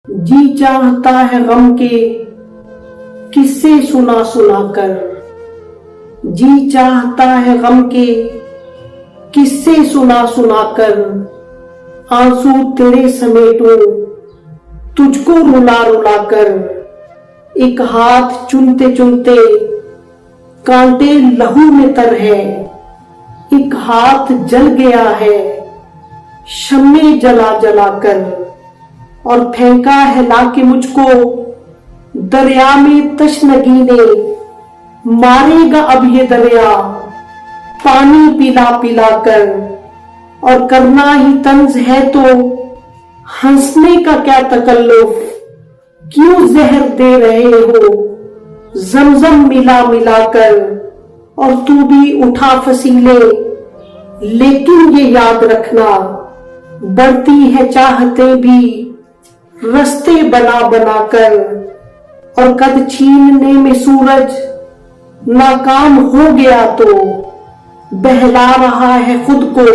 जी चाहता है गम के किस्से सुना सुना कर। जी चाहता है गम के किस्से सुना सुना कर। आंसू तेरे समेटूं तुझको रुला रुला कर। एक हाथ चुनते चुनते कांटे लहू में तर है। एक हाथ जल गया है शम्मे जला जला कर। और फेंका है लाके मुझको दरिया में तशनगी ने। मारेगा अब ये दरिया पानी पिला पिला कर। और करना ही तंज है तो हंसने का क्या तकल्लुफ। क्यों जहर दे रहे हो जमजम मिला मिला कर। और तू भी उठा फसीले लेकिन ये याद रखना बढ़ती है चाहते भी रस्ते बना बना कर। और कद छीनने में सूरज नाकाम हो गया तो बहला रहा है खुद को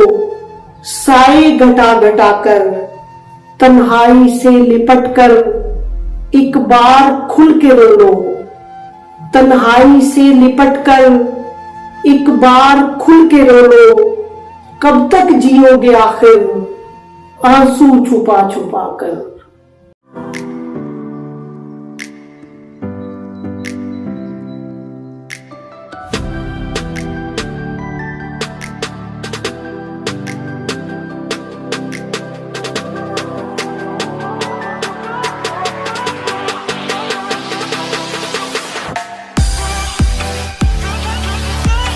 साए घटा घटा कर। तन्हाई से लिपट कर एक बार खुल के रो लो। तन्हाई से लिपट कर एक बार खुल के रो लो। कब तक जियोगे आखिर आंसू छुपा छुपा कर।